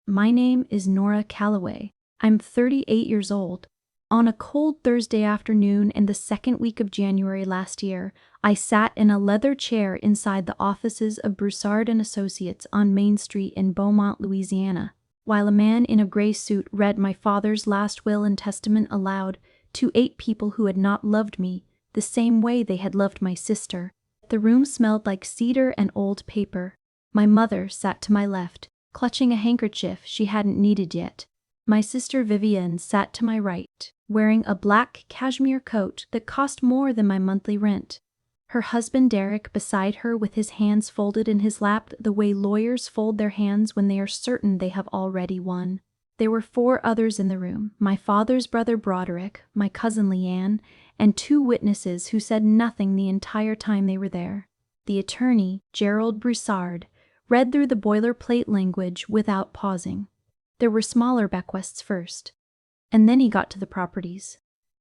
My name is Nora Calloway. I'm 38 years old. On a cold Thursday afternoon in the second week of January last year, I sat in a leather chair inside the offices of Broussard and Associates on Main Street in Beaumont, Louisiana, while a man in a gray suit read my father's last will and testament aloud to 8 people who had not loved me the same way they had loved my sister. The room smelled like cedar and old paper. My mother sat to my left, clutching a handkerchief she hadn't needed yet. My sister Vivian sat to my right, wearing a black cashmere coat that cost more than my monthly rent. Her husband Derek beside her with his hands folded in his lap the way lawyers fold their hands when they are certain they have already won. There were 4 others in the room, my father's brother Broderick, my cousin Leanne, and 2 witnesses who said nothing the entire time they were there. The attorney, Gerald Broussard, read through the boilerplate language without pausing. There were smaller bequests first, and then he got to the properties.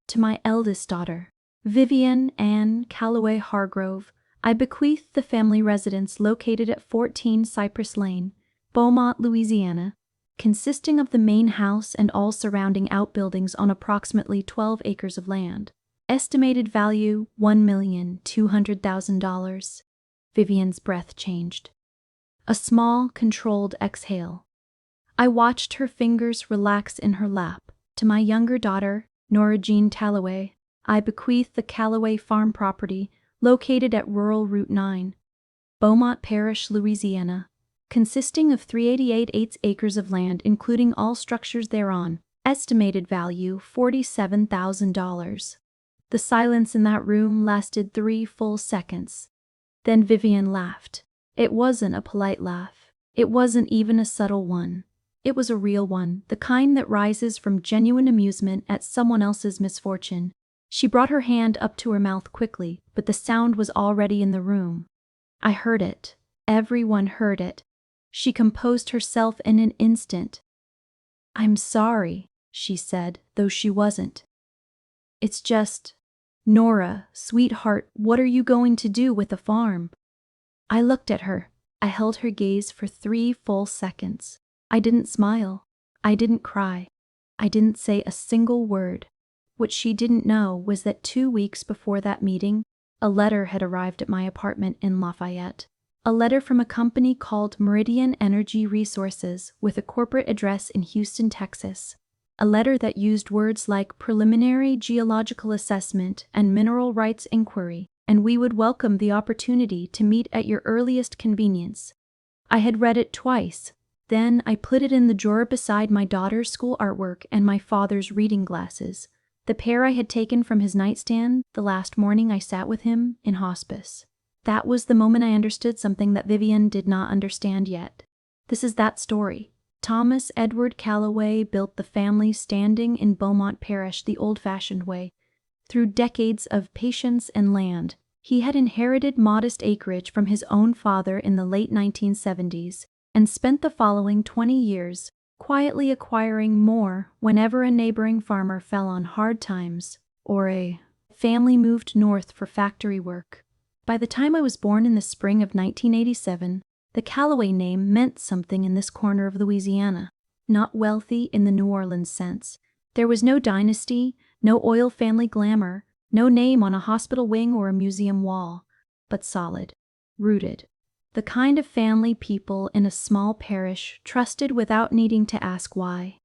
To my eldest daughter, Vivian Ann Calloway Hargrove, I bequeath the family residence located at 14 Cypress Lane, Beaumont, Louisiana, consisting of the main house and all surrounding outbuildings on approximately 12 acres of land. Estimated value $1,200,000. Vivian's breath changed. A small, controlled exhale. I watched her fingers relax in her lap. To my younger daughter, Nora Jean Calloway, I bequeath the Calloway farm property located at rural Route 9, Beaumont Parish, Louisiana, consisting of 388 acres of land including all structures thereon. Estimated value $47,000. The silence in that room lasted 3 full seconds. Then Vivian laughed. It wasn't a polite laugh. It wasn't even a subtle one. It was a real one, the kind that rises from genuine amusement at someone else's misfortune. She brought her hand up to her mouth quickly, but the sound was already in the room. I heard it. Everyone heard it. She composed herself in an instant. "I'm sorry," she said, though she wasn't. "It's just, Nora, sweetheart, what are you going to do with the farm?" I looked at her. I held her gaze for 3 full seconds. I didn't smile. I didn't cry. I didn't say a single word. What she didn't know was that 2 weeks before that meeting, a letter had arrived at my apartment in Lafayette. A letter from a company called Meridian Energy Resources with a corporate address in Houston, Texas. A letter that used words like preliminary geological assessment and mineral rights inquiry, and we would welcome the opportunity to meet at your earliest convenience. I had read it twice. Then I put it in the drawer beside my daughter's school artwork and my father's reading glasses, the pair I had taken from his nightstand the last morning I sat with him in hospice. That was the moment I understood something that Vivian did not understand yet. This is that story. Thomas Edward Calloway built the family standing in Beaumont Parish the old-fashioned way. Through decades of patience and land, he had inherited modest acreage from his own father in the late 1970s and spent the following 20 years quietly acquiring more whenever a neighboring farmer fell on hard times or a family moved north for factory work. By the time I was born in the spring of 1987, the Calloway name meant something in this corner of Louisiana. Not wealthy in the New Orleans sense. There was no dynasty, no oil family glamour, no name on a hospital wing or a museum wall, but solid, rooted. The kind of family people in a small parish trusted without needing to ask why.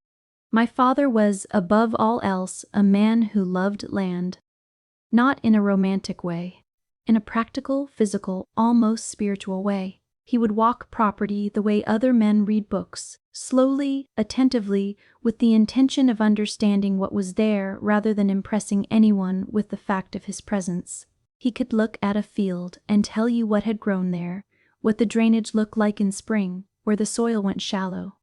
My father was, above all else, a man who loved land. Not in a romantic way. In a practical, physical, almost spiritual way. He would walk property the way other men read books, slowly, attentively, with the intention of understanding what was there rather than impressing anyone with the fact of his presence. He could look at a field and tell you what had grown there, what the drainage looked like in spring, where the soil went shallow.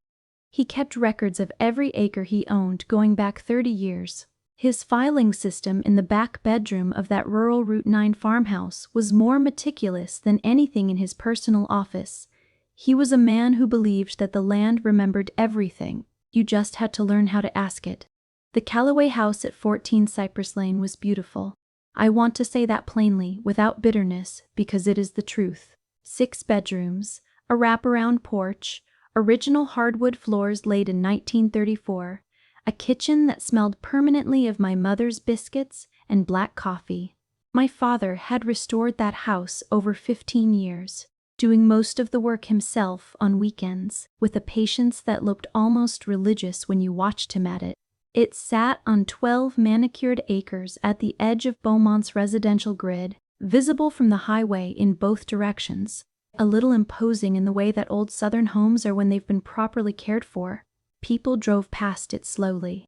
He kept records of every acre he owned going back 30 years. His filing system in the back bedroom of that rural Route 9 farmhouse was more meticulous than anything in his personal office. He was a man who believed that the land remembered everything. You just had to learn how to ask it. The Calloway house at 14 Cypress Lane was beautiful. I want to say that plainly, without bitterness, because it is the truth. 6 bedrooms, a wraparound porch, original hardwood floors laid in 1934, a kitchen that smelled permanently of my mother's biscuits and black coffee. My father had restored that house over 15 years, doing most of the work himself on weekends, with a patience that looked almost religious when you watched him at it. It sat on 12 manicured acres at the edge of Beaumont's residential grid, visible from the highway in both directions, a little imposing in the way that old Southern homes are when they've been properly cared for. People drove past it slowly.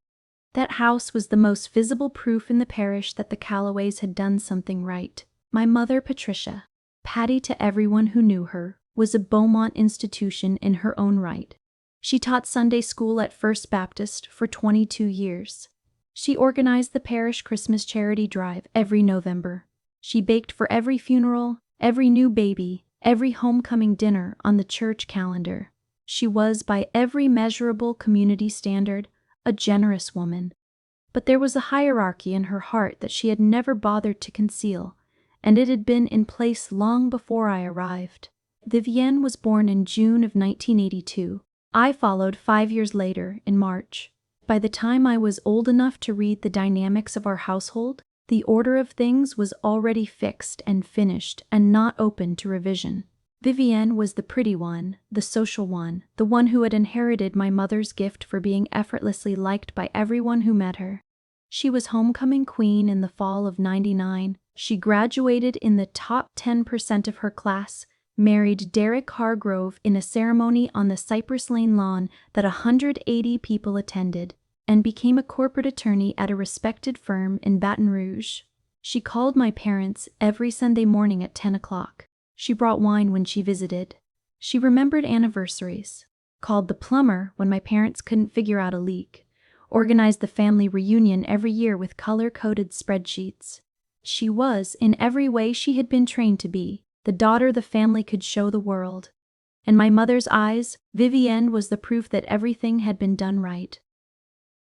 That house was the most visible proof in the parish that the Callaways had done something right. My mother, Patricia, Patty to everyone who knew her, was a Beaumont institution in her own right. She taught Sunday school at First Baptist for 22 years. She organized the parish Christmas charity drive every November. She baked for every funeral, every new baby, every homecoming dinner on the church calendar. She was, by every measurable community standard, a generous woman. But there was a hierarchy in her heart that she had never bothered to conceal, and it had been in place long before I arrived. Vivienne was born in June of 1982. I followed 5 years later, in March. By the time I was old enough to read the dynamics of our household, the order of things was already fixed and finished and not open to revision. Vivienne was the pretty one, the social one, the one who had inherited my mother's gift for being effortlessly liked by everyone who met her. She was homecoming queen in the fall of '99. She graduated in the top 10% of her class, married Derek Hargrove in a ceremony on the Cypress Lane lawn that 180 people attended, and became a corporate attorney at a respected firm in Baton Rouge. She called my parents every Sunday morning at 10 o'clock. She brought wine when she visited. She remembered anniversaries, called the plumber when my parents couldn't figure out a leak, organized the family reunion every year with color-coded spreadsheets. She was, in every way she had been trained to be, the daughter the family could show the world. In my mother's eyes, Vivienne was the proof that everything had been done right.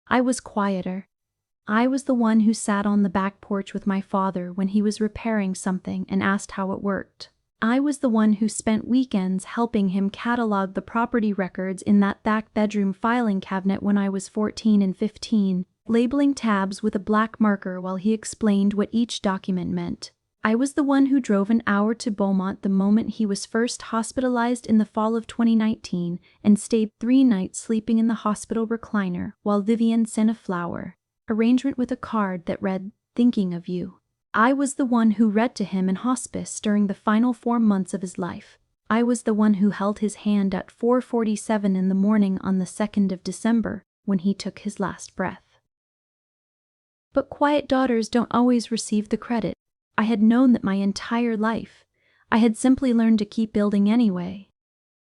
I was quieter. I was the one who sat on the back porch with my father when he was repairing something and asked how it worked. I was the one who spent weekends helping him catalog the property records in that back bedroom filing cabinet when I was 14 and 15, labeling tabs with a black marker while he explained what each document meant. I was the one who drove an hour to Beaumont the moment he was first hospitalized in the fall of 2019 and stayed 3 nights sleeping in the hospital recliner while Vivienne sent a flower arrangement with a card that read, "Thinking of you." I was the one who read to him in hospice during the final 4 months of his life. I was the one who held his hand at 4:47 in the morning on the 2nd of December when he took his last breath. But quiet daughters don't always receive the credit. I had known that my entire life. I had simply learned to keep building anyway.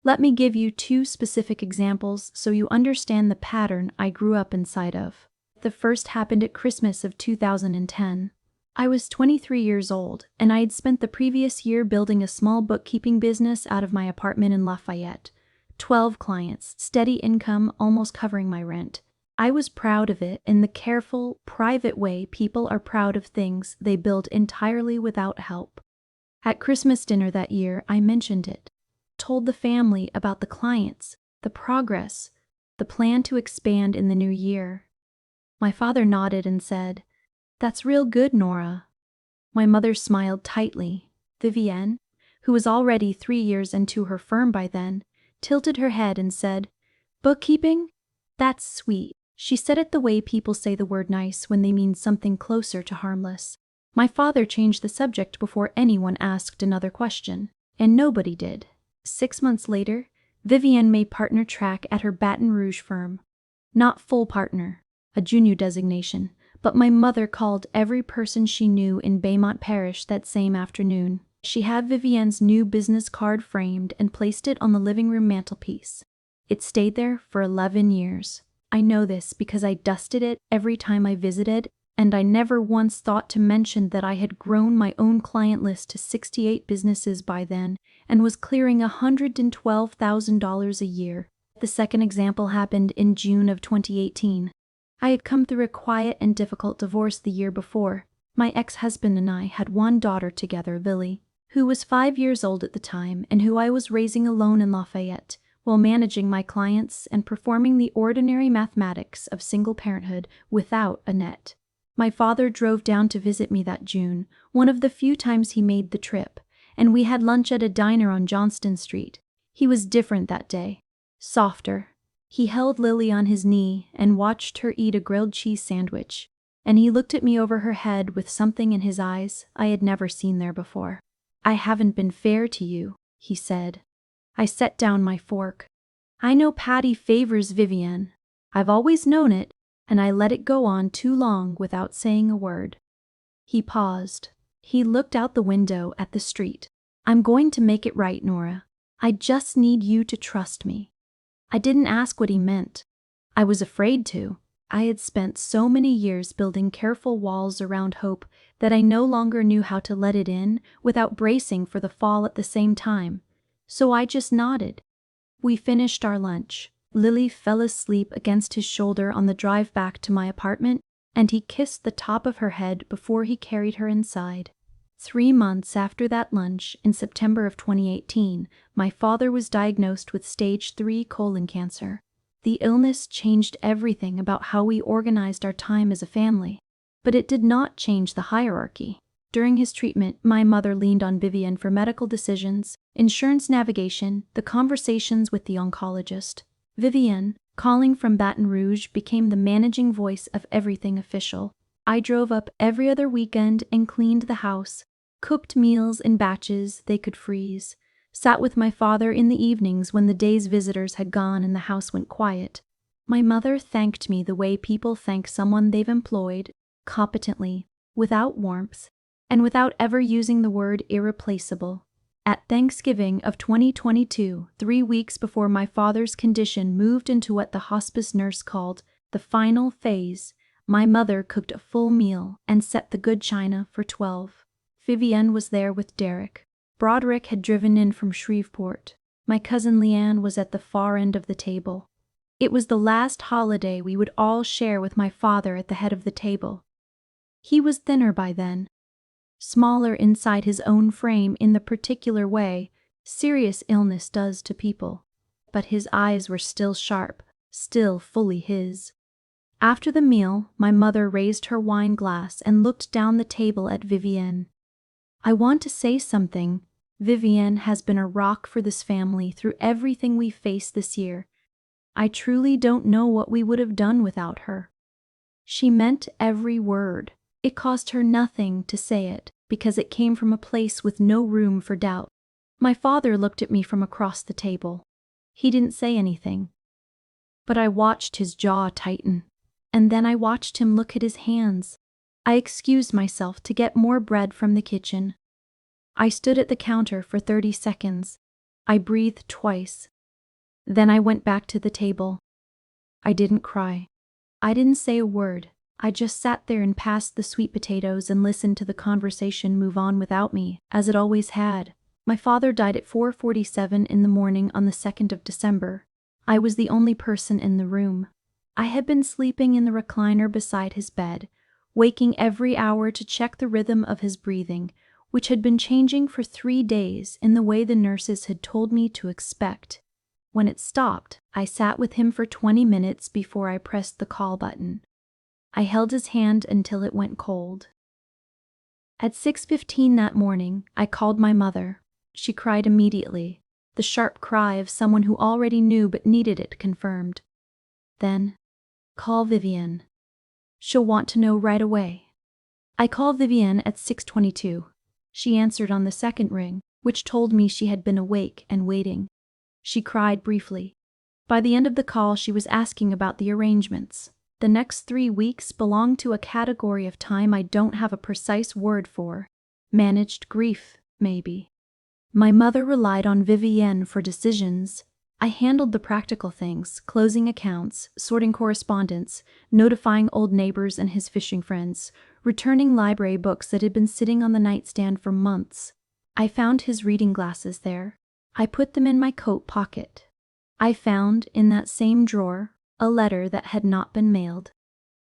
Let me give you 2 specific examples so you understand the pattern I grew up inside of. The first happened at Christmas of 2010. I was 23 years old, and I had spent the previous year building a small bookkeeping business out of my apartment in Lafayette. 12 clients, steady income almost covering my rent. I was proud of it in the careful, private way people are proud of things they build entirely without help. At Christmas dinner that year, I mentioned it, told the family about the clients, the progress, the plan to expand in the new year. My father nodded and said, "That's real good, Nora." My mother smiled tightly. Vivienne, who was already 3 years into her firm by then, tilted her head and said, "Bookkeeping? That's sweet." She said it the way people say the word nice when they mean something closer to harmless. My father changed the subject before anyone asked another question, and nobody did. 6 months later, Vivienne made partner track at her Baton Rouge firm. Not full partner, a junior designation, but my mother called every person she knew in Beaumont Parish that same afternoon. She had Vivienne's new business card framed and placed it on the living room mantelpiece. It stayed there for 11 years. I know this because I dusted it every time I visited, and I never once thought to mention that I had grown my own client list to 68 businesses by then and was clearing $112,000 a year. The second example happened in June of 2018. I had come through a quiet and difficult divorce the year before. My ex-husband and I had 1 daughter together, Lily, who was 5 years old at the time and who I was raising alone in Lafayette, while managing my clients and performing the ordinary mathematics of single parenthood without a net. My father drove down to visit me that June, one of the few times he made the trip, and we had lunch at a diner on Johnston Street. He was different that day, softer. He held Lily on his knee and watched her eat a grilled cheese sandwich, and he looked at me over her head with something in his eyes I had never seen there before. "I haven't been fair to you," he said. I set down my fork. "I know Patty favors Vivienne. I've always known it, and I let it go on too long without saying a word." He paused. He looked out the window at the street. "I'm going to make it right, Nora. I just need you to trust me." I didn't ask what he meant. I was afraid to. I had spent so many years building careful walls around hope that I no longer knew how to let it in without bracing for the fall at the same time. So I just nodded. We finished our lunch. Lily fell asleep against his shoulder on the drive back to my apartment, and he kissed the top of her head before he carried her inside. 3 months after that lunch, in September of 2018, my father was diagnosed with stage 3 colon cancer. The illness changed everything about how we organized our time as a family, but it did not change the hierarchy. During his treatment, my mother leaned on Vivienne for medical decisions, insurance navigation, the conversations with the oncologist. Vivienne, calling from Baton Rouge, became the managing voice of everything official. I drove up every other weekend and cleaned the house, cooked meals in batches they could freeze, sat with my father in the evenings when the day's visitors had gone and the house went quiet. My mother thanked me the way people thank someone they've employed, competently, without warmth, and without ever using the word irreplaceable. At Thanksgiving of 2022, 3 weeks before my father's condition moved into what the hospice nurse called the final phase, my mother cooked a full meal and set the good china for 12. Vivienne was there with Derek. Broderick had driven in from Shreveport. My cousin Leanne was at the far end of the table. It was the last holiday we would all share with my father at the head of the table. He was thinner by then, smaller inside his own frame in the particular way serious illness does to people. But his eyes were still sharp, still fully his. After the meal, my mother raised her wine glass and looked down the table at Vivienne. "I want to say something. Vivienne has been a rock for this family through everything we faced this year. I truly don't know what we would have done without her." She meant every word. It cost her nothing to say it, because it came from a place with no room for doubt. My father looked at me from across the table. He didn't say anything, but I watched his jaw tighten, and then I watched him look at his hands. I excused myself to get more bread from the kitchen. I stood at the counter for 30 seconds. I breathed twice. Then I went back to the table. I didn't cry. I didn't say a word. I just sat there and passed the sweet potatoes and listened to the conversation move on without me, as it always had. My father died at 4:47 in the morning on the 2nd of December. I was the only person in the room. I had been sleeping in the recliner beside his bed, waking every hour to check the rhythm of his breathing, which had been changing for 3 days in the way the nurses had told me to expect. When it stopped, I sat with him for 20 minutes before I pressed the call button. I held his hand until it went cold. At 6:15 that morning, I called my mother. She cried immediately, the sharp cry of someone who already knew but needed it confirmed. Then, "Call Vivienne. She'll want to know right away." I called Vivienne at 6:22. She answered on the second ring, which told me she had been awake and waiting. She cried briefly. By the end of the call, she was asking about the arrangements. The next 3 weeks belong to a category of time I don't have a precise word for. Managed grief, maybe. My mother relied on Vivienne for decisions. I handled the practical things, closing accounts, sorting correspondence, notifying old neighbors and his fishing friends, returning library books that had been sitting on the nightstand for months. I found his reading glasses there. I put them in my coat pocket. I found, in that same drawer, a letter that had not been mailed.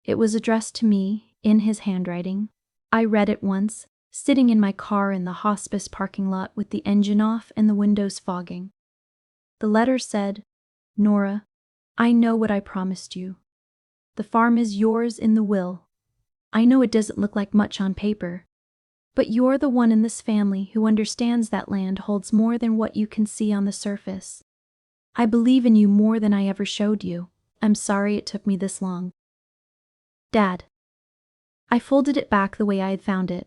It was addressed to me, in his handwriting. I read it once, sitting in my car in the hospice parking lot with the engine off and the windows fogging. The letter said, "Nora, I know what I promised you. The farm is yours in the will. I know it doesn't look like much on paper, but you're the one in this family who understands that land holds more than what you can see on the surface. I believe in you more than I ever showed you. I'm sorry it took me this long. Dad." I folded it back the way I had found it.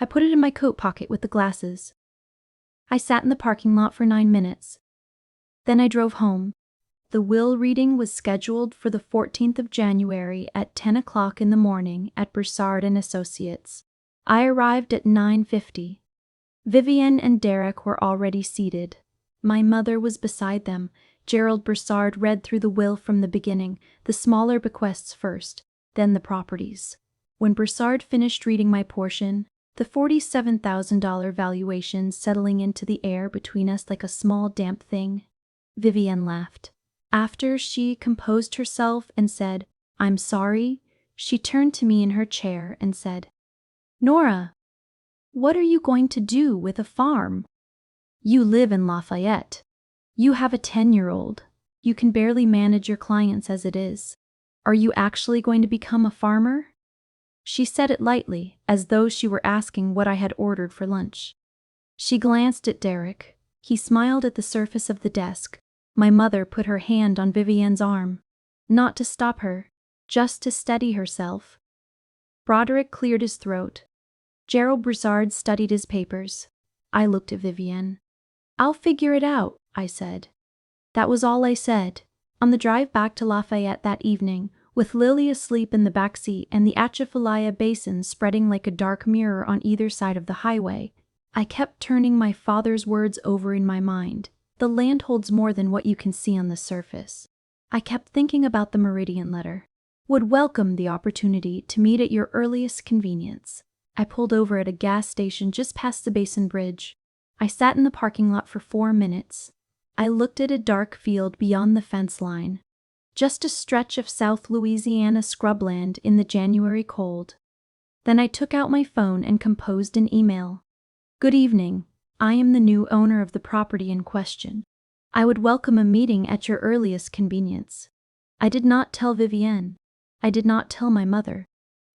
I put it in my coat pocket with the glasses. I sat in the parking lot for 9 minutes. Then I drove home. The will reading was scheduled for the 14th of January at 10 o'clock in the morning at Broussard and Associates. I arrived at 9:50. Vivian and Derek were already seated. My mother was beside them. Gerald Broussard read through the will from the beginning, the smaller bequests first, then the properties. When Broussard finished reading my portion, the $47,000 valuation settling into the air between us like a small damp thing, Vivian laughed. After she composed herself and said, "I'm sorry," she turned to me in her chair and said, "Nora, what are you going to do with a farm? You live in Lafayette. You have a 10-year-old. You can barely manage your clients as it is. Are you actually going to become a farmer?" She said it lightly, as though she were asking what I had ordered for lunch. She glanced at Derek. He smiled at the surface of the desk. My mother put her hand on Vivian's arm. Not to stop her, just to steady herself. Broderick cleared his throat. Gerald Broussard studied his papers. I looked at Vivian. "I'll figure it out," I said. That was all I said. On the drive back to Lafayette that evening, with Lily asleep in the back seat and the Atchafalaya Basin spreading like a dark mirror on either side of the highway, I kept turning my father's words over in my mind. The land holds more than what you can see on the surface. I kept thinking about the Meridian letter. Would welcome the opportunity to meet at your earliest convenience. I pulled over at a gas station just past the Basin Bridge. I sat in the parking lot for 4 minutes. I looked at a dark field beyond the fence line. Just a stretch of South Louisiana scrubland in the January cold. Then I took out my phone and composed an email. "Good evening. I am the new owner of the property in question. I would welcome a meeting at your earliest convenience." I did not tell Vivienne. I did not tell my mother.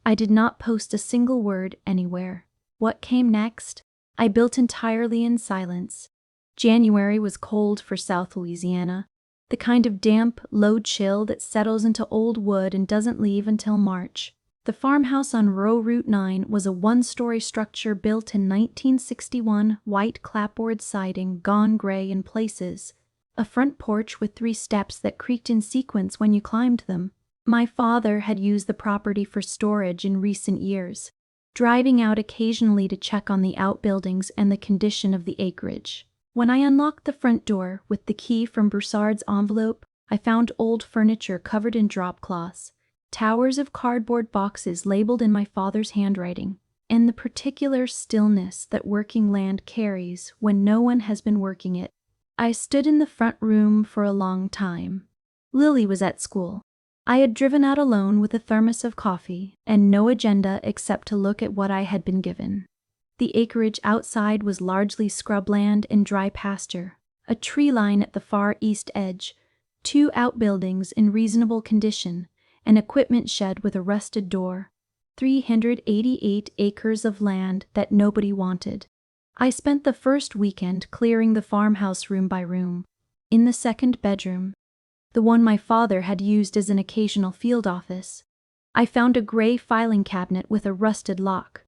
I did not post a single word anywhere. What came next? I built entirely in silence. January was cold for South Louisiana. The kind of damp, low chill that settles into old wood and doesn't leave until March. The farmhouse on Row Route 9 was a 1-story structure built in 1961, white clapboard siding, gone gray in places, a front porch with 3 steps that creaked in sequence when you climbed them. My father had used the property for storage in recent years, driving out occasionally to check on the outbuildings and the condition of the acreage. When I unlocked the front door with the key from Broussard's envelope, I found old furniture covered in drop cloths, towers of cardboard boxes labeled in my father's handwriting, and the particular stillness that working land carries when no one has been working it. I stood in the front room for a long time. Lily was at school. I had driven out alone with a thermos of coffee and no agenda except to look at what I had been given. The acreage outside was largely scrubland and dry pasture, a tree line at the far east edge, 2 outbuildings in reasonable condition, an equipment shed with a rusted door, 388 acres of land that nobody wanted. I spent the first weekend clearing the farmhouse room by room. In the second bedroom, the one my father had used as an occasional field office, I found a gray filing cabinet with a rusted lock.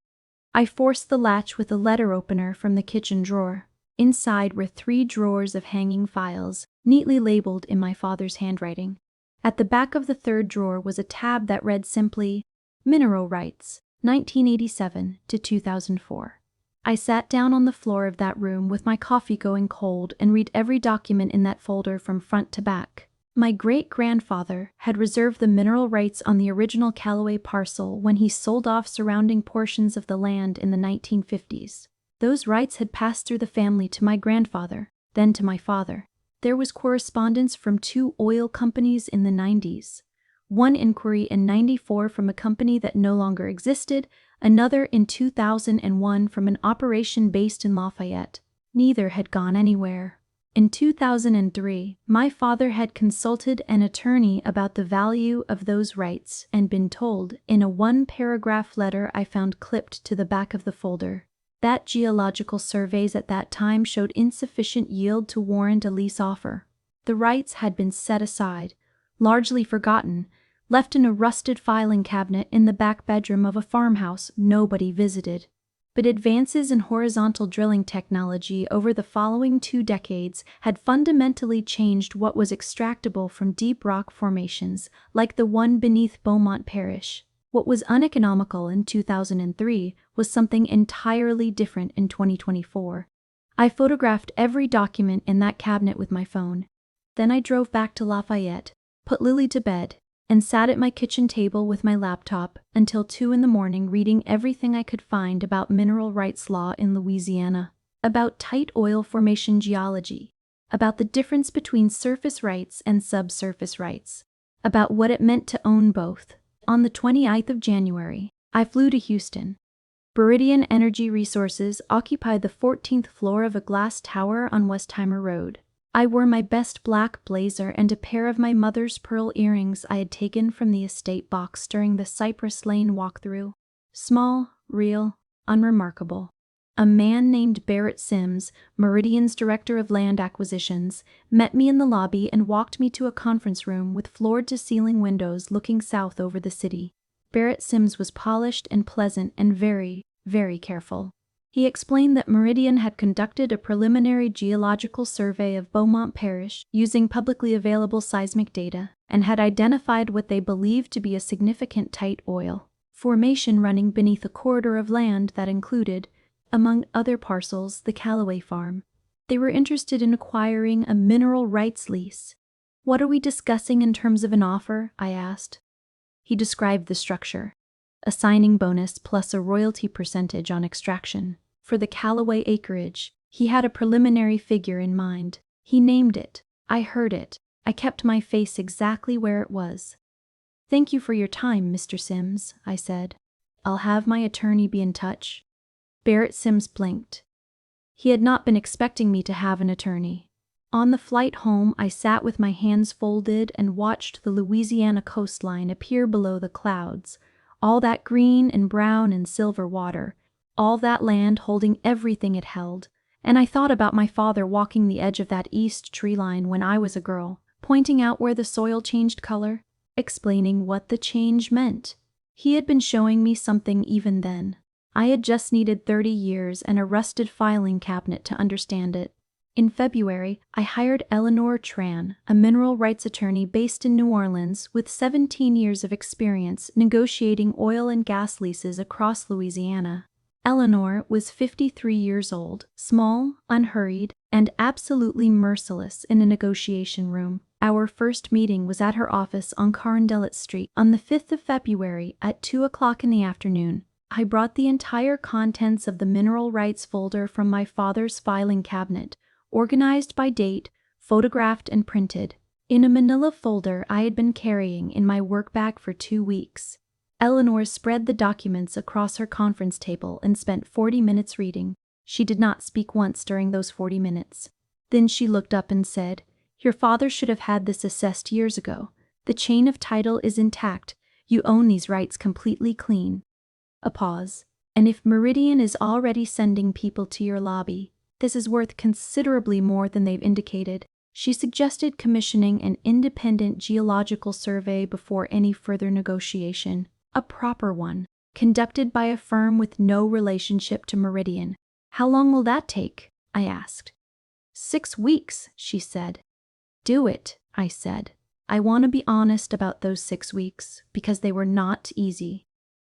I forced the latch with a letter opener from the kitchen drawer. Inside were 3 drawers of hanging files, neatly labeled in my father's handwriting. At the back of the 3rd drawer was a tab that read simply, "Mineral Rights, 1987 to 2004. I sat down on the floor of that room with my coffee going cold and read every document in that folder from front to back. My great-grandfather had reserved the mineral rights on the original Callaway parcel when he sold off surrounding portions of the land in the 1950s. Those rights had passed through the family to my grandfather, then to my father. There was correspondence from 2 oil companies in the 90s. One inquiry in 94 from a company that no longer existed, another in 2001 from an operation based in Lafayette. Neither had gone anywhere. In 2003, my father had consulted an attorney about the value of those rights and been told in a one-paragraph letter I found clipped to the back of the folder that geological surveys at that time showed insufficient yield to warrant a lease offer. The rights had been set aside, largely forgotten, left in a rusted filing cabinet in the back bedroom of a farmhouse nobody visited. But advances in horizontal drilling technology over the following 2 decades had fundamentally changed what was extractable from deep rock formations like the one beneath Beaumont Parish. What was uneconomical in 2003 was something entirely different in 2024. I photographed every document in that cabinet with my phone. Then I drove back to Lafayette, put Lily to bed, and sat at my kitchen table with my laptop until 2 in the morning reading everything I could find about mineral rights law in Louisiana, about tight oil formation geology, about the difference between surface rights and subsurface rights, about what it meant to own both. On the 29th of January, I flew to Houston. Meridian Energy Resources occupied the 14th floor of a glass tower on Westheimer Road. I wore my best black blazer and a pair of my mother's pearl earrings I had taken from the estate box during the Cypress Lane walkthrough. Small, real, unremarkable. A man named Barrett Sims, Meridian's director of land acquisitions, met me in the lobby and walked me to a conference room with floor-to-ceiling windows looking south over the city. Barrett Sims was polished and pleasant and very, very careful. He explained that Meridian had conducted a preliminary geological survey of Beaumont Parish using publicly available seismic data and had identified what they believed to be a significant tight oil formation running beneath a corridor of land that included, among other parcels, the Callaway farm. They were interested in acquiring a mineral rights lease. "What are we discussing in terms of an offer?" I asked. He described the structure: a signing bonus plus a royalty percentage on extraction. For the Callaway acreage, he had a preliminary figure in mind. He named it. I heard it. I kept my face exactly where it was. "Thank you for your time, Mr. Sims," I said. "I'll have my attorney be in touch." Barrett Sims blinked. He had not been expecting me to have an attorney. On the flight home, I sat with my hands folded and watched the Louisiana coastline appear below the clouds, all that green and brown and silver water, all that land holding everything it held, and I thought about my father walking the edge of that east tree line when I was a girl, pointing out where the soil changed color, explaining what the change meant. He had been showing me something even then. I had just needed 30 years and a rusted filing cabinet to understand it. In February, I hired Eleanor Tran, a mineral rights attorney based in New Orleans with 17 years of experience negotiating oil and gas leases across Louisiana. Eleanor was 53 years old, small, unhurried, and absolutely merciless in a negotiation room. Our first meeting was at her office on Carondelet Street on the 5th of February at 2 o'clock in the afternoon. I brought the entire contents of the mineral rights folder from my father's filing cabinet, organized by date, photographed and printed, in a manila folder I had been carrying in my work bag for 2 weeks. Eleanor spread the documents across her conference table and spent 40 minutes reading. She did not speak once during those 40 minutes. Then she looked up and said, "Your father should have had this assessed years ago. The chain of title is intact. You own these rights completely clean." A pause. "And if Meridian is already sending people to your lobby, this is worth considerably more than they've indicated." She suggested commissioning an independent geological survey before any further negotiation. A proper one, conducted by a firm with no relationship to Meridian. "How long will that take?" I asked. 6 weeks, she said. "Do it," I said. I want to be honest about those 6 weeks, because they were not easy.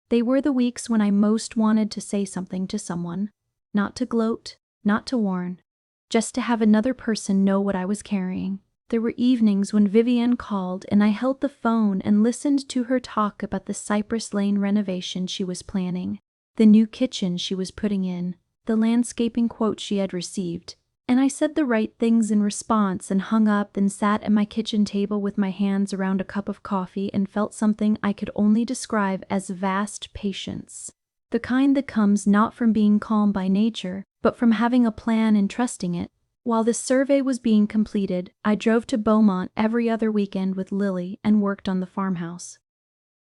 They were the weeks when I most wanted to say something to someone, not to gloat, not to warn, just to have another person know what I was carrying. There were evenings when Vivian called and I held the phone and listened to her talk about the Cypress Lane renovation she was planning, the new kitchen she was putting in, the landscaping quote she had received, and I said the right things in response and hung up and sat at my kitchen table with my hands around a cup of coffee and felt something I could only describe as vast patience. The kind that comes not from being calm by nature, but from having a plan and trusting it. While the survey was being completed, I drove to Beaumont every other weekend with Lily and worked on the farmhouse.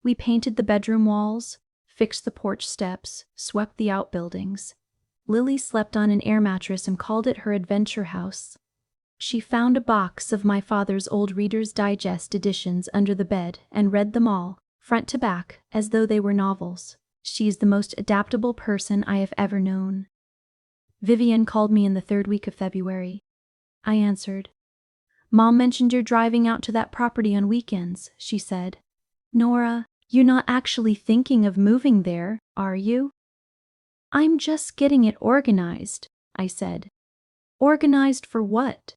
We painted the bedroom walls, fixed the porch steps, swept the outbuildings. Lily slept on an air mattress and called it her adventure house. She found a box of my father's old Reader's Digest editions under the bed and read them all, front to back, as though they were novels. She's the most adaptable person I have ever known. Vivian called me in the third week of February. I answered. Mom mentioned you're driving out to that property on weekends, she said. Nora, you're not actually thinking of moving there, are you? I'm just getting it organized, I said. Organized for what?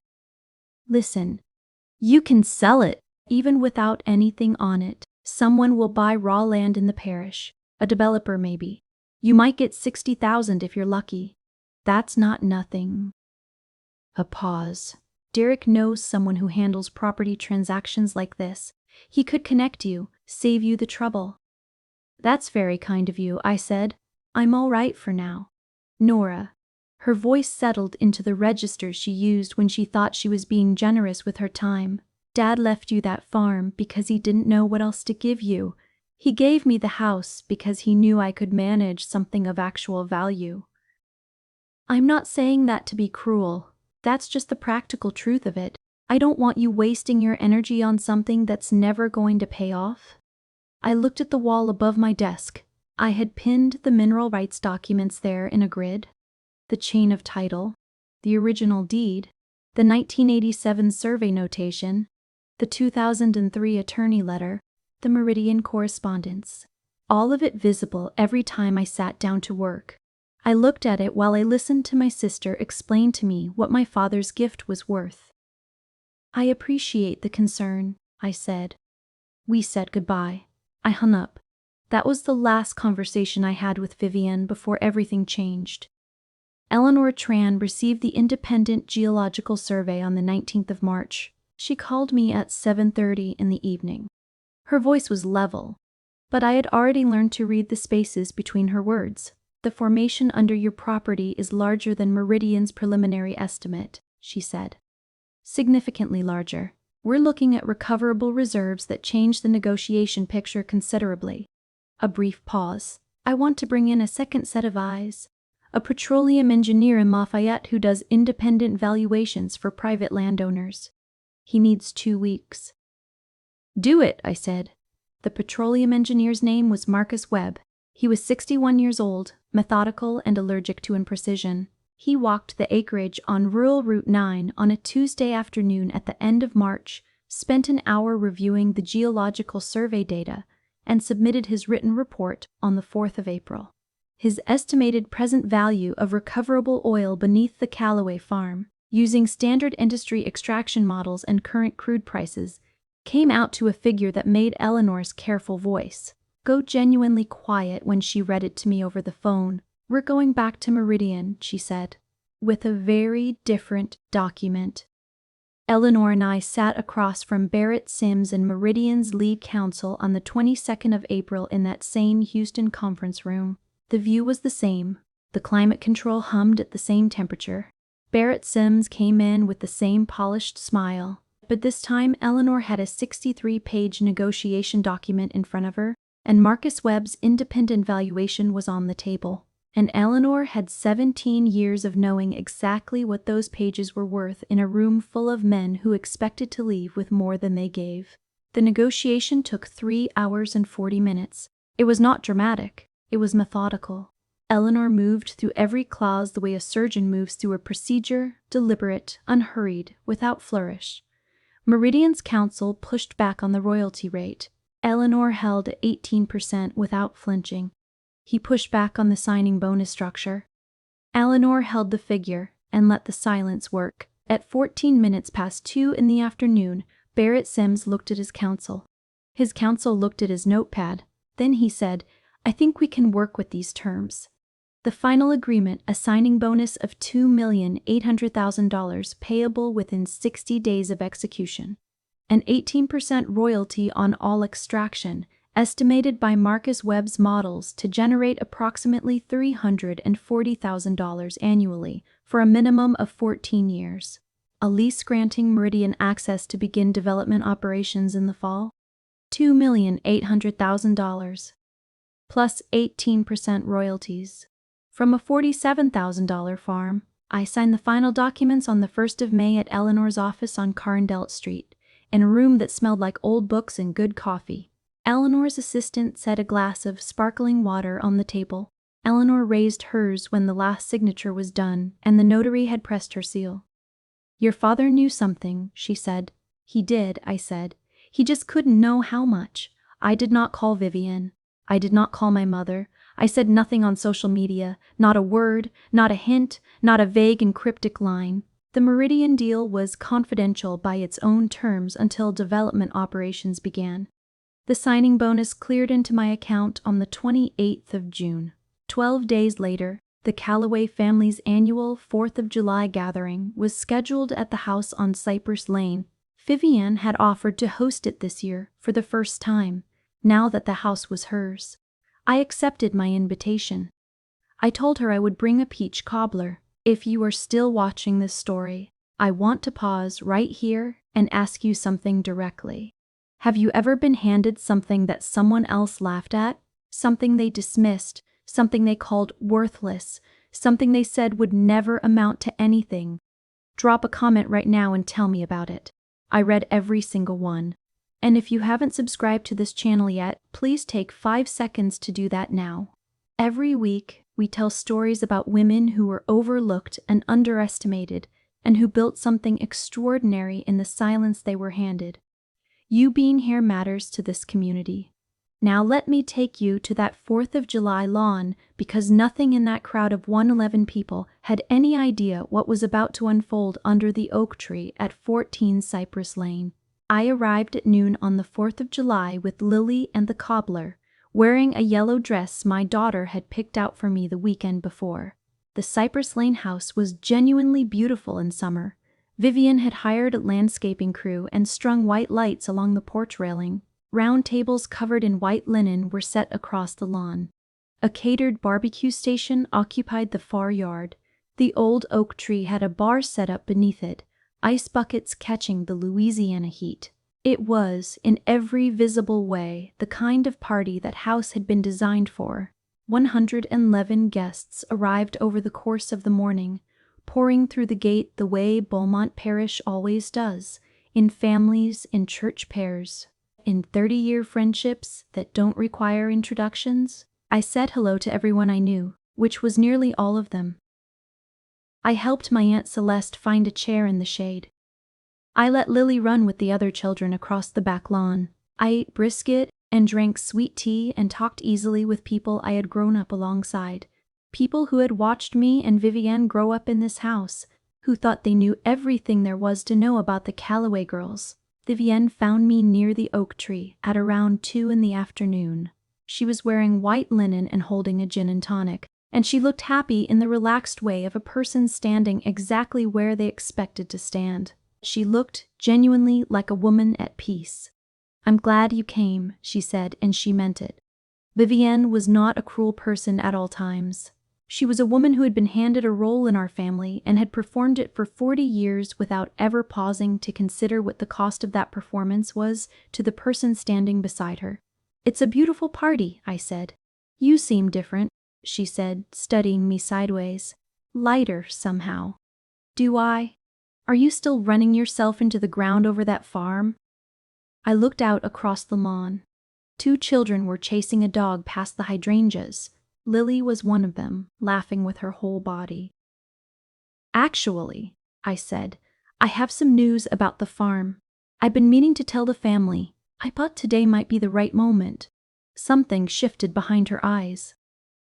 Listen, you can sell it, even without anything on it. Someone will buy raw land in the parish, a developer maybe. You might get $60,000 if you're lucky. That's not nothing. A pause. Derek knows someone who handles property transactions like this. He could connect you, save you the trouble. That's very kind of you, I said. I'm all right for now. Nora. Her voice settled into the register she used when she thought she was being generous with her time. Dad left you that farm because he didn't know what else to give you. He gave me the house because he knew I could manage something of actual value. I'm not saying that to be cruel. That's just the practical truth of it. I don't want you wasting your energy on something that's never going to pay off. I looked at the wall above my desk. I had pinned the mineral rights documents there in a grid. The chain of title, the original deed, the 1987 survey notation, the 2003 attorney letter, the Meridian correspondence. All of it visible every time I sat down to work. I looked at it while I listened to my sister explain to me what my father's gift was worth. I appreciate the concern, I said. We said goodbye. I hung up. That was the last conversation I had with Vivian before everything changed. Eleanor Tran received the independent geological survey on the 19th of March. She called me at 7:30 in the evening. Her voice was level, but I had already learned to read the spaces between her words. The formation under your property is larger than Meridian's preliminary estimate, she said. Significantly larger. We're looking at recoverable reserves that change the negotiation picture considerably. A brief pause. I want to bring in a second set of eyes. A petroleum engineer in Lafayette who does independent valuations for private landowners. He needs 2 weeks. Do it, I said. The petroleum engineer's name was Marcus Webb. He was 61 years old, methodical and allergic to imprecision. He walked the acreage on rural Route 9 on a Tuesday afternoon at the end of March, spent an hour reviewing the geological survey data, and submitted his written report on the 4th of April. His estimated present value of recoverable oil beneath the Callaway farm, using standard industry extraction models and current crude prices, came out to a figure that made Eleanor's careful voice go genuinely quiet when she read it to me over the phone. We're going back to Meridian, she said, with a very different document. Eleanor and I sat across from Barrett Sims and Meridian's lead counsel on the 22nd of April in that same Houston conference room. The view was the same. The climate control hummed at the same temperature. Barrett Sims came in with the same polished smile, but this time Eleanor had a 63-page negotiation document in front of her, and Marcus Webb's independent valuation was on the table. And Eleanor had 17 years of knowing exactly what those pages were worth in a room full of men who expected to leave with more than they gave. The negotiation took 3 hours and 40 minutes. It was not dramatic. It was methodical. Eleanor moved through every clause the way a surgeon moves through a procedure, deliberate, unhurried, without flourish. Meridian's counsel pushed back on the royalty rate. Eleanor held at 18% without flinching. He pushed back on the signing bonus structure. Eleanor held the figure and let the silence work. At 14 minutes past 2 in the afternoon, Barrett Sims looked at his counsel. His counsel looked at his notepad. Then he said, I think we can work with these terms. The final agreement, a signing bonus of $2,800,000 payable within 60 days of execution. An 18% royalty on all extraction, estimated by Marcus Webb's models to generate approximately $340,000 annually for a minimum of 14 years. A lease granting Meridian access to begin development operations in the fall. $2,800,000. Plus 18% royalties. From a $47,000 farm, I signed the final documents on the 1st of May at Eleanor's office on Carndale Street, in a room that smelled like old books and good coffee. Eleanor's assistant set a glass of sparkling water on the table. Eleanor raised hers when the last signature was done and the notary had pressed her seal. "Your father knew something," she said. "He did," I said. "He just couldn't know how much. I did not call Vivian. I did not call my mother. I said nothing on social media, not a word, not a hint, not a vague and cryptic line. The Meridian deal was confidential by its own terms until development operations began. The signing bonus cleared into my account on the 28th of June. 12 days later, the Calloway family's annual 4th of July gathering was scheduled at the house on Cypress Lane. Vivian had offered to host it this year for the first time, now that the house was hers. I accepted my invitation. I told her I would bring a peach cobbler. If you are still watching this story, I want to pause right here and ask you something directly. Have you ever been handed something that someone else laughed at? Something they dismissed? Something they called worthless? Something they said would never amount to anything? Drop a comment right now and tell me about it. I read every single one. And if you haven't subscribed to this channel yet, please take 5 seconds to do that now. Every week, we tell stories about women who were overlooked and underestimated, and who built something extraordinary in the silence they were handed. You being here matters to this community. Now let me take you to that 4th of July lawn, because nothing in that crowd of 111 people had any idea what was about to unfold under the oak tree at 14 Cypress Lane. I arrived at noon on the 4th of July with Lily and the cobbler, wearing a yellow dress my daughter had picked out for me the weekend before. The Cypress Lane house was genuinely beautiful in summer. Vivian had hired a landscaping crew and strung white lights along the porch railing. Round tables covered in white linen were set across the lawn. A catered barbecue station occupied the far yard. The old oak tree had a bar set up beneath it, ice buckets catching the Louisiana heat. It was, in every visible way, the kind of party that house had been designed for. 111 guests arrived over the course of the morning, pouring through the gate the way Beaumont Parish always does, in families, in church pairs, in 30-year friendships that don't require introductions. I said hello to everyone I knew, which was nearly all of them. I helped my Aunt Celeste find a chair in the shade. I let Lily run with the other children across the back lawn. I ate brisket and drank sweet tea and talked easily with people I had grown up alongside. People who had watched me and Vivian grow up in this house, who thought they knew everything there was to know about the Calloway girls. Vivian found me near the oak tree at around 2 in the afternoon. She was wearing white linen and holding a gin and tonic, and she looked happy in the relaxed way of a person standing exactly where they expected to stand. She looked genuinely like a woman at peace. "I'm glad you came," she said, and she meant it. Vivian was not a cruel person at all times. She was a woman who had been handed a role in our family and had performed it for 40 years without ever pausing to consider what the cost of that performance was to the person standing beside her. "It's a beautiful party," I said. "You seem different," she said, studying me sideways. "Lighter, somehow." "Do I? Are you still running yourself into the ground over that farm?" I looked out across the lawn. 2 children were chasing a dog past the hydrangeas. Lily was one of them, laughing with her whole body. "Actually," I said, "I have some news about the farm. I've been meaning to tell the family. I thought today might be the right moment." Something shifted behind her eyes.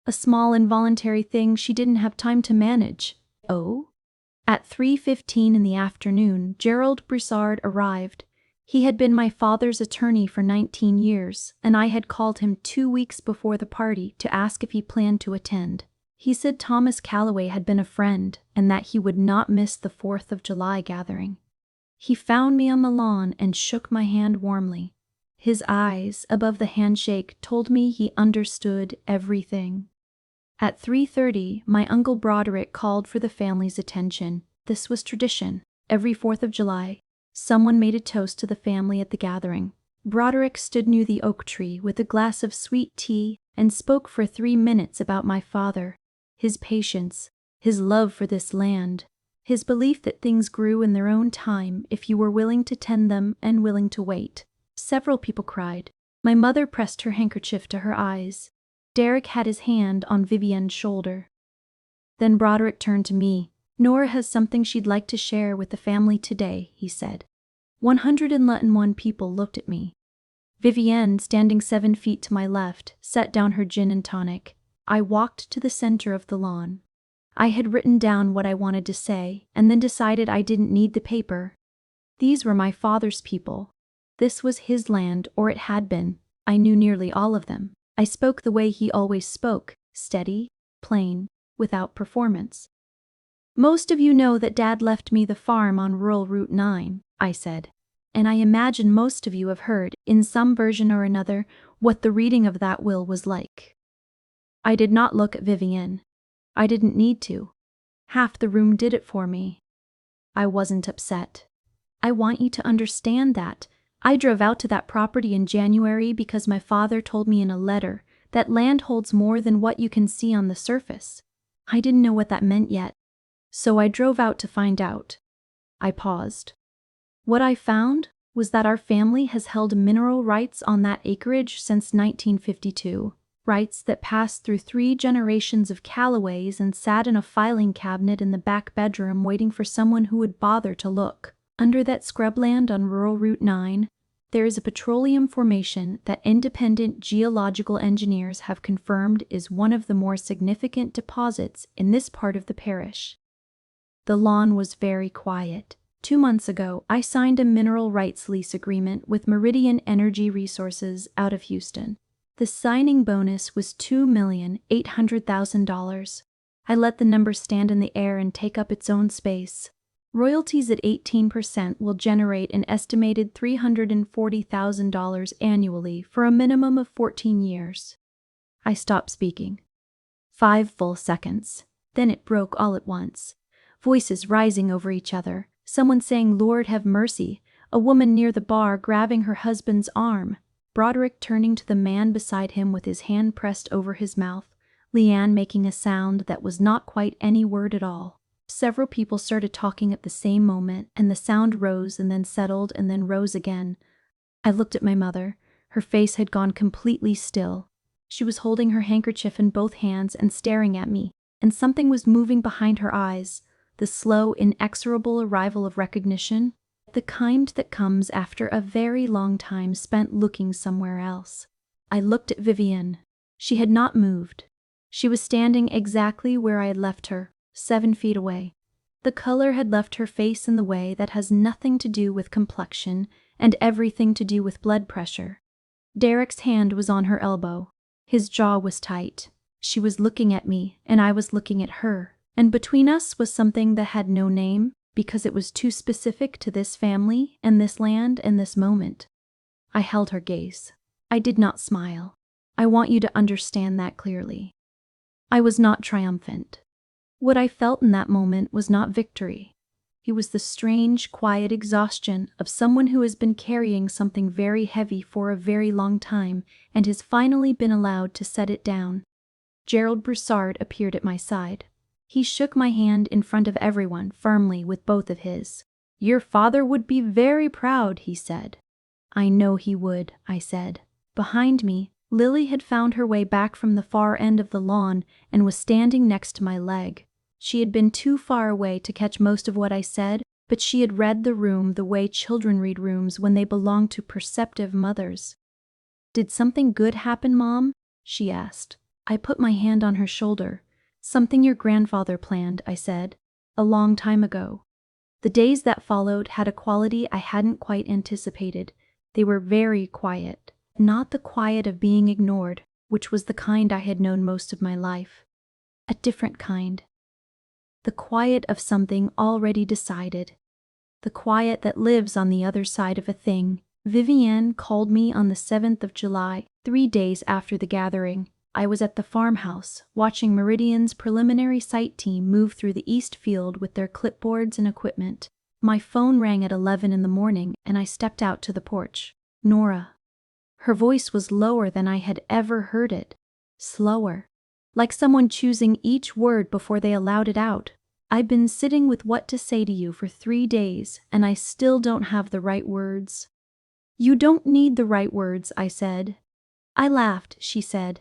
A small involuntary thing she didn't have time to manage. "Oh?" At 3:15 in the afternoon, Gerald Broussard arrived. He had been my father's attorney for 19 years, and I had called him 2 weeks before the party to ask if he planned to attend. He said Thomas Calloway had been a friend, and that he would not miss the 4th of July gathering. He found me on the lawn and shook my hand warmly. His eyes, above the handshake, told me he understood everything. At 3:30, my Uncle Broderick called for the family's attention. This was tradition. Every 4th of July, someone made a toast to the family at the gathering. Broderick stood near the oak tree with a glass of sweet tea and spoke for 3 minutes about my father, his patience, his love for this land, his belief that things grew in their own time if you were willing to tend them and willing to wait. Several people cried. My mother pressed her handkerchief to her eyes. Derek had his hand on Vivien's shoulder. Then Broderick turned to me. Nora has something she'd like to share with the family today, he said. 101 people looked at me. Vivienne, standing 7 feet to my left, set down her gin and tonic. I walked to the center of the lawn. I had written down what I wanted to say, and then decided I didn't need the paper. These were my father's people. This was his land, or it had been. I knew nearly all of them. I spoke the way he always spoke, steady, plain, without performance. Most of you know that Dad left me the farm on rural Route 9, I said. And I imagine most of you have heard, in some version or another, what the reading of that will was like. I did not look at Vivienne. I didn't need to. Half the room did it for me. I wasn't upset. I want you to understand that. I drove out to that property in January because my father told me in a letter that land holds more than what you can see on the surface. I didn't know what that meant yet, so I drove out to find out. I paused. What I found was that our family has held mineral rights on that acreage since 1952, rights that passed through 3 generations of Callaways and sat in a filing cabinet in the back bedroom waiting for someone who would bother to look. Under that scrubland on rural Route 9, there is a petroleum formation that independent geological engineers have confirmed is one of the more significant deposits in this part of the parish. The lawn was very quiet. 2 months ago, I signed a mineral rights lease agreement with Meridian Energy Resources out of Houston. The signing bonus was $2,800,000. I let the number stand in the air and take up its own space. Royalties at 18% will generate an estimated $340,000 annually for a minimum of 14 years. I stopped speaking. 5 full seconds. Then it broke all at once. Voices rising over each other. Someone saying, "Lord have mercy," a woman near the bar grabbing her husband's arm, Broderick turning to the man beside him with his hand pressed over his mouth, Leanne making a sound that was not quite any word at all. Several people started talking at the same moment, and the sound rose and then settled and then rose again. I looked at my mother. Her face had gone completely still. She was holding her handkerchief in both hands and staring at me, and something was moving behind her eyes, the slow, inexorable arrival of recognition, the kind that comes after a very long time spent looking somewhere else. I looked at Vivienne. She had not moved. She was standing exactly where I had left her, 7 feet away. The color had left her face in the way that has nothing to do with complexion and everything to do with blood pressure. Derek's hand was on her elbow. His jaw was tight. She was looking at me, and I was looking at her. And between us was something that had no name, because it was too specific to this family and this land and this moment. I held her gaze. I did not smile. I want you to understand that clearly. I was not triumphant. What I felt in that moment was not victory. It was the strange, quiet exhaustion of someone who has been carrying something very heavy for a very long time and has finally been allowed to set it down. Gerald Broussard appeared at my side. He shook my hand in front of everyone firmly with both of his. "Your father would be very proud," he said. "I know he would," I said. Behind me, Lily had found her way back from the far end of the lawn and was standing next to my leg. She had been too far away to catch most of what I said, but she had read the room the way children read rooms when they belong to perceptive mothers. "Did something good happen, Mom?" she asked. I put my hand on her shoulder. "Something your grandfather planned," I said, "a long time ago." The days that followed had a quality I hadn't quite anticipated. They were very quiet. Not the quiet of being ignored, which was the kind I had known most of my life. A different kind. The quiet of something already decided. The quiet that lives on the other side of a thing. Vivienne called me on the 7th of July, 3 days after the gathering. I was at the farmhouse, watching Meridian's preliminary site team move through the east field with their clipboards and equipment. My phone rang at 11 in the morning and I stepped out to the porch. Nora. Her voice was lower than I had ever heard it. Slower. Like someone choosing each word before they allowed it out. I've been sitting with what to say to you for 3 days and I still don't have the right words. You don't need the right words, I said. I laughed, she said.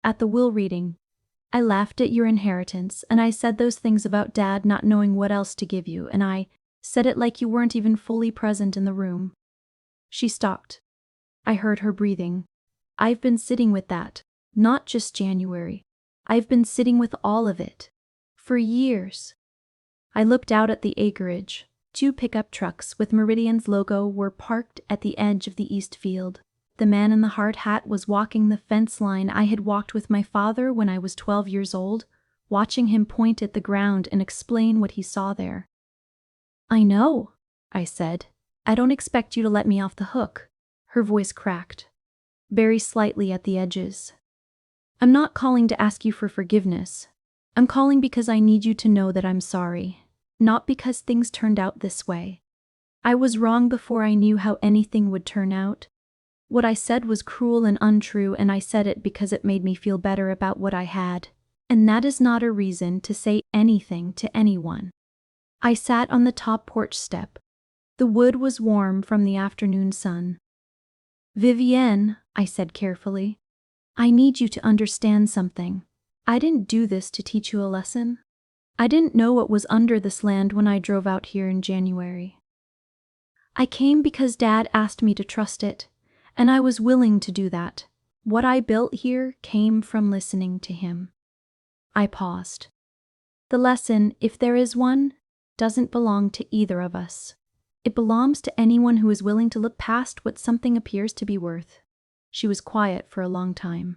At the will reading. I laughed at your inheritance, and I said those things about Dad not knowing what else to give you, and I said it like you weren't even fully present in the room. She stopped. I heard her breathing. I've been sitting with that, not just January. I've been sitting with all of it. For years. I looked out at the acreage. 2 pickup trucks with Meridian's logo were parked at the edge of the east field. The man in the hard hat was walking the fence line I had walked with my father when I was 12 years old, watching him point at the ground and explain what he saw there. I know, I said. I don't expect you to let me off the hook. Her voice cracked, very slightly at the edges. I'm not calling to ask you for forgiveness. I'm calling because I need you to know that I'm sorry, not because things turned out this way. I was wrong before I knew how anything would turn out. What I said was cruel and untrue, and I said it because it made me feel better about what I had. And that is not a reason to say anything to anyone. I sat on the top porch step. The wood was warm from the afternoon sun. Vivienne, I said carefully, I need you to understand something. I didn't do this to teach you a lesson. I didn't know what was under this land when I drove out here in January. I came because Dad asked me to trust it. And I was willing to do that. What I built here came from listening to him. I paused. The lesson, if there is one, doesn't belong to either of us. It belongs to anyone who is willing to look past what something appears to be worth. She was quiet for a long time.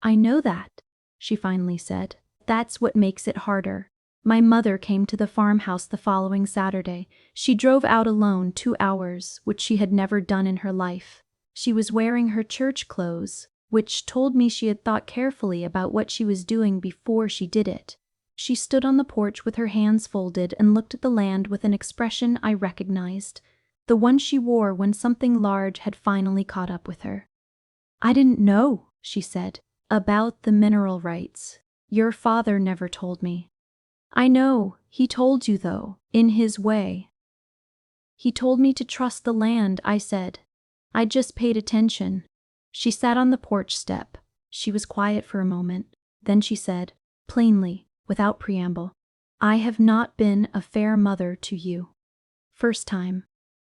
I know that, she finally said. That's what makes it harder. My mother came to the farmhouse the following Saturday. She drove out alone 2 hours, which she had never done in her life. She was wearing her church clothes, which told me she had thought carefully about what she was doing before she did it. She stood on the porch with her hands folded and looked at the land with an expression I recognized, the one she wore when something large had finally caught up with her. I didn't know, she said, about the mineral rights. Your father never told me. I know, he told you though, in his way. He told me to trust the land, I said. I just paid attention. She sat on the porch step. She was quiet for a moment. Then she said, plainly, without preamble, I have not been a fair mother to you. First time.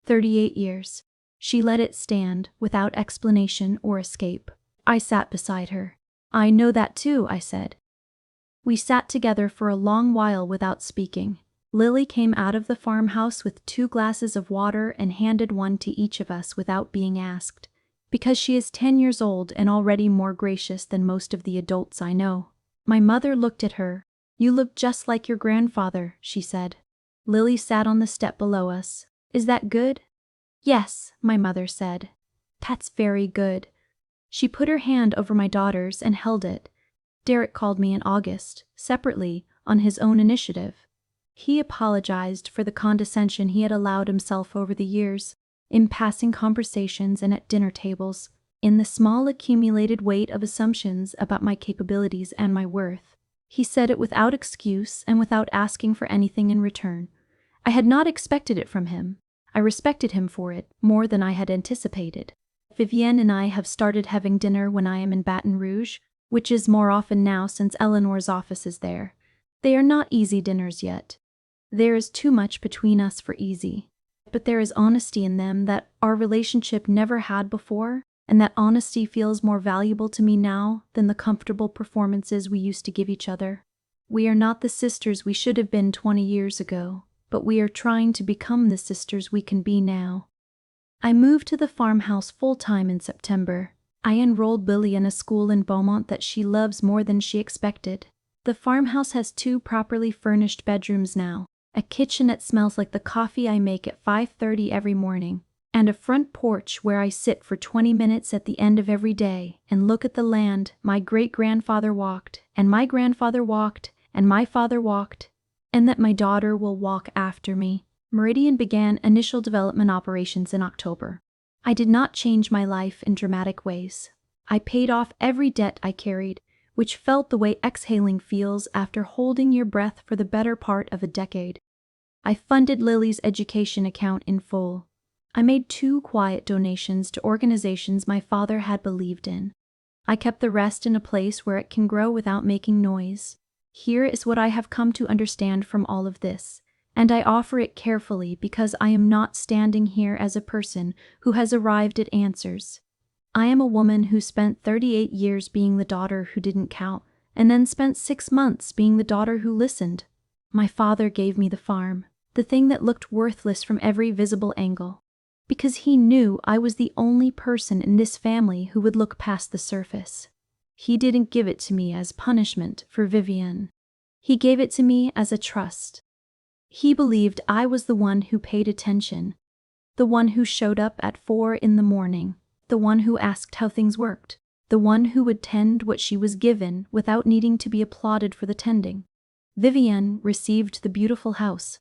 38 years. She let it stand, without explanation or escape. I sat beside her. I know that too, I said. We sat together for a long while without speaking. Lily came out of the farmhouse with 2 glasses of water and handed one to each of us without being asked, because she is 10 years old and already more gracious than most of the adults I know. My mother looked at her. You look just like your grandfather, she said. Lily sat on the step below us. Is that good? Yes, my mother said. That's very good. She put her hand over my daughter's and held it. Derek called me in August, separately, on his own initiative. He apologized for the condescension he had allowed himself over the years, in passing conversations and at dinner tables, in the small accumulated weight of assumptions about my capabilities and my worth. He said it without excuse and without asking for anything in return. I had not expected it from him. I respected him for it more than I had anticipated. Vivienne and I have started having dinner when I am in Baton Rouge, which is more often now since Eleanor's office is there. They are not easy dinners yet. There is too much between us for easy. But there is honesty in them that our relationship never had before, and that honesty feels more valuable to me now than the comfortable performances we used to give each other. We are not the sisters we should have been 20 years ago, but we are trying to become the sisters we can be now. I moved to the farmhouse full-time in September. I enrolled Lily in a school in Beaumont that she loves more than she expected. The farmhouse has 2 properly furnished bedrooms now, a kitchen that smells like the coffee I make at 5:30 every morning, and a front porch where I sit for 20 minutes at the end of every day and look at the land my great-grandfather walked, and my grandfather walked, and my father walked, and that my daughter will walk after me. Meridian began initial development operations in October. I did not change my life in dramatic ways. I paid off every debt I carried, which felt the way exhaling feels after holding your breath for the better part of a decade. I funded Lily's education account in full. I made 2 quiet donations to organizations my father had believed in. I kept the rest in a place where it can grow without making noise. Here is what I have come to understand from all of this, and I offer it carefully because I am not standing here as a person who has arrived at answers. I am a woman who spent 38 years being the daughter who didn't count, and then spent 6 months being the daughter who listened. My father gave me the farm, the thing that looked worthless from every visible angle, because he knew I was the only person in this family who would look past the surface. He didn't give it to me as punishment for Vivian. He gave it to me as a trust. He believed I was the one who paid attention, the one who showed up at 4 in the morning, the one who asked how things worked, the one who would tend what she was given without needing to be applauded for the tending. Vivian received the beautiful house.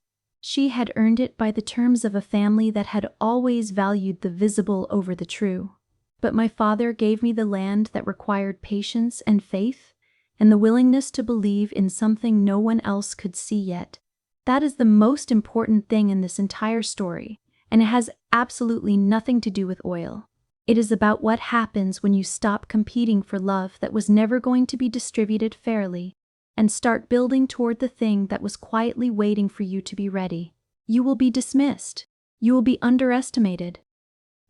She had earned it by the terms of a family that had always valued the visible over the true. But my father gave me the land that required patience and faith, and the willingness to believe in something no one else could see yet. That is the most important thing in this entire story, and it has absolutely nothing to do with oil. It is about what happens when you stop competing for love that was never going to be distributed fairly, and start building toward the thing that was quietly waiting for you to be ready. You will be dismissed. You will be underestimated.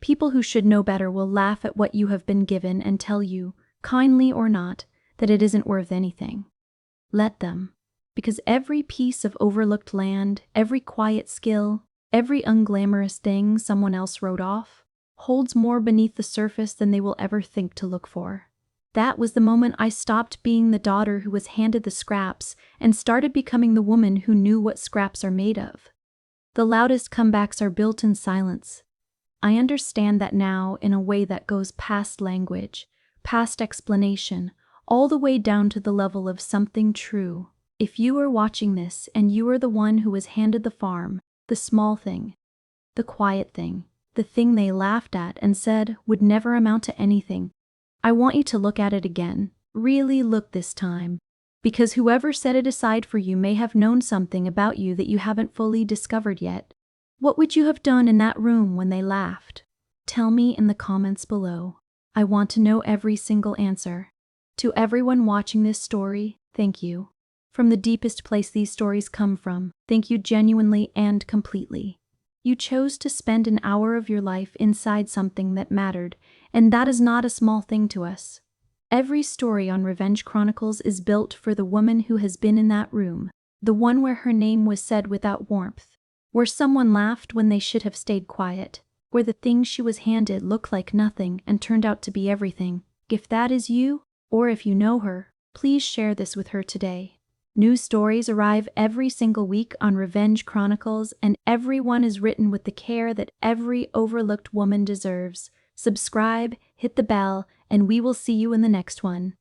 People who should know better will laugh at what you have been given and tell you, kindly or not, that it isn't worth anything. Let them. Because every piece of overlooked land, every quiet skill, every unglamorous thing someone else wrote off, holds more beneath the surface than they will ever think to look for. That was the moment I stopped being the daughter who was handed the scraps and started becoming the woman who knew what scraps are made of. The loudest comebacks are built in silence. I understand that now in a way that goes past language, past explanation, all the way down to the level of something true. If you are watching this and you are the one who was handed the farm, the small thing, the quiet thing, the thing they laughed at and said would never amount to anything, I want you to look at it again. Really look this time. Because whoever set it aside for you may have known something about you that you haven't fully discovered yet. What would you have done in that room when they laughed? Tell me in the comments below. I want to know every single answer. To everyone watching this story, thank you. From the deepest place these stories come from, thank you genuinely and completely. You chose to spend an hour of your life inside something that mattered, and that is not a small thing to us. Every story on Revenge Chronicles is built for the woman who has been in that room, the one where her name was said without warmth, where someone laughed when they should have stayed quiet, where the thing she was handed looked like nothing and turned out to be everything. If that is you, or if you know her, please share this with her today. New stories arrive every single week on Revenge Chronicles, and every one is written with the care that every overlooked woman deserves. Subscribe, hit the bell, and we will see you in the next one.